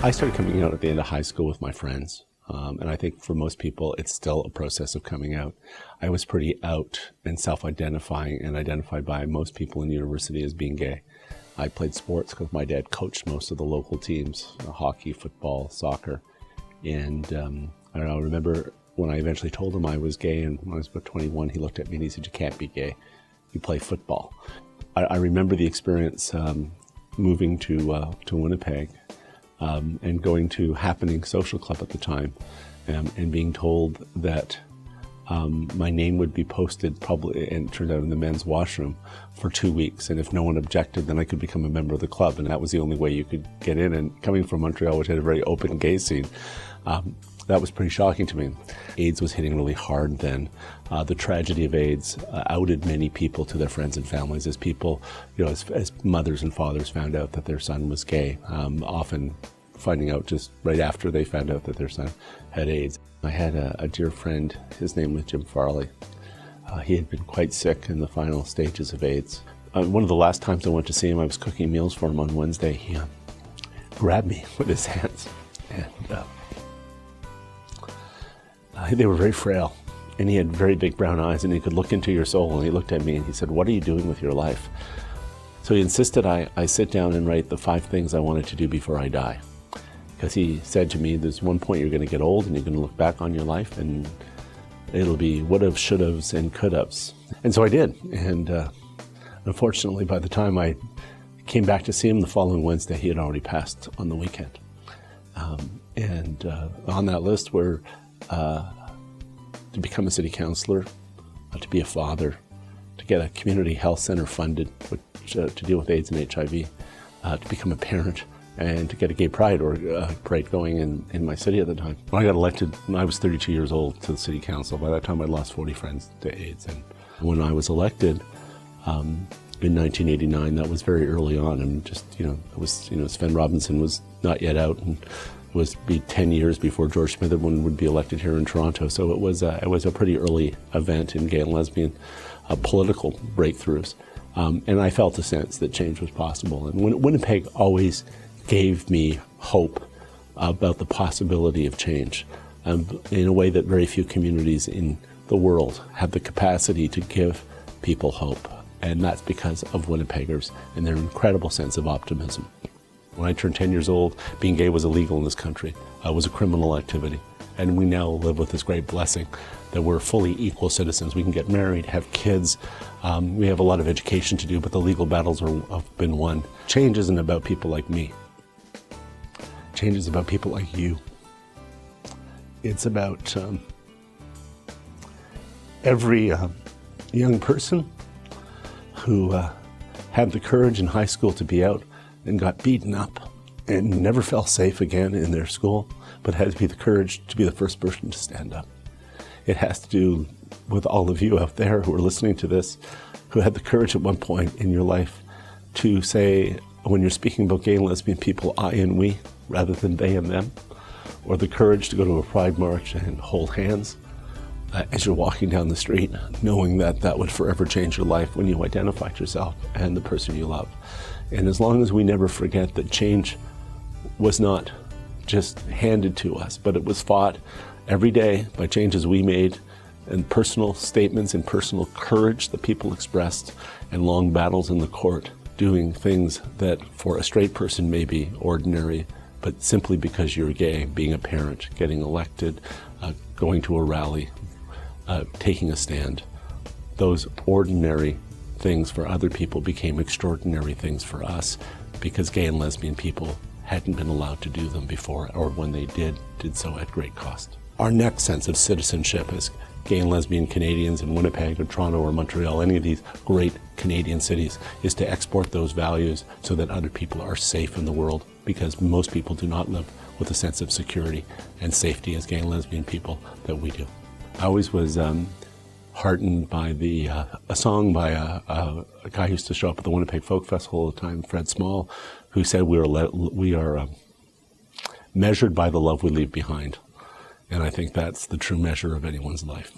I started coming out at the end of high school with my friends. And I think for most people, it's still a process of coming out. I was pretty out and self-identifying and identified by most people in university as being gay. I played sports because my dad coached most of the local teams, hockey, football, soccer. And I remember when I eventually told him I was gay, and when I was about 21, he looked at me and he said, "You can't be gay. You play football." I remember the experience moving to Winnipeg and going to Happening Social Club at the time and being told that my name would be posted probably, and it turned out in the men's washroom, for 2 weeks. And if no one objected, then I could become a member of the club. And that was the only way you could get in. And coming from Montreal, which had a very open gay scene, that was pretty shocking to me. AIDS was hitting really hard then. The tragedy of AIDS outed many people to their friends and families as people, as mothers and fathers found out that their son was gay, often finding out just right after they found out that their son had AIDS. I had a dear friend, his name was Jim Farley. He had been quite sick in the final stages of AIDS. One of the last times I went to see him, I was cooking meals for him on Wednesday. He grabbed me with his hands, and they were very frail, and he had very big brown eyes, and he could look into your soul. And he looked at me and he said, "What are you doing with your life?" So he insisted I sit down and write the 5 things I wanted to do before I die. Because he said to me, there's one point you're going to get old and you're going to look back on your life and it'll be would've, should'ves, and could'ves. And so I did. And unfortunately, by the time I came back to see him the following Wednesday, he had already passed on the weekend. And on that list were to become a city councillor, to be a father, to get a community health center funded to deal with AIDS and HIV, to become a parent, and to get a gay pride parade going in my city at the time. When I got elected, I was 32 years old to the city council. By that time, I'd lost 40 friends to AIDS. And when I was elected in 1989, that was very early on. And just, Sven Robinson was not yet out, and it was be 10 years before George Smitherman would be elected here in Toronto. So it was a pretty early event in gay and lesbian political breakthroughs. And I felt a sense that change was possible. And Winnipeg always gave me hope about the possibility of change in a way that very few communities in the world have the capacity to give people hope. And that's because of Winnipeggers and their incredible sense of optimism. When I turned 10 years old, being gay was illegal in this country. It was a criminal activity. And we now live with this great blessing that we're fully equal citizens. We can get married, have kids. We have a lot of education to do, but the legal battles have been won. Change isn't about people like me. Change is about people like you. It's about every young person who had the courage in high school to be out and got beaten up and never felt safe again in their school, but had to be the courage to be the first person to stand up. It has to do with all of you out there who are listening to this, who had the courage at one point in your life to say, when you're speaking about gay and lesbian people, I and we, rather than they and them, or the courage to go to a pride march and hold hands as you're walking down the street, knowing that that would forever change your life when you identified yourself and the person you love. And as long as we never forget that change was not just handed to us, but it was fought every day by changes we made and personal statements and personal courage that people expressed and long battles in the court, doing things that for a straight person may be ordinary, but simply because you're gay, being a parent, getting elected, going to a rally, taking a stand. Those ordinary things for other people became extraordinary things for us because gay and lesbian people hadn't been allowed to do them before, or when they did so at great cost. Our next sense of citizenship as gay and lesbian Canadians in Winnipeg or Toronto or Montreal, any of these great Canadian cities, is to export those values so that other people are safe in the world, because most people do not live with a sense of security and safety as gay and lesbian people that we do. I always was heartened by a song by a guy who used to show up at the Winnipeg Folk Festival all the time, Fred Small, who said we are measured by the love we leave behind. And I think that's the true measure of anyone's life.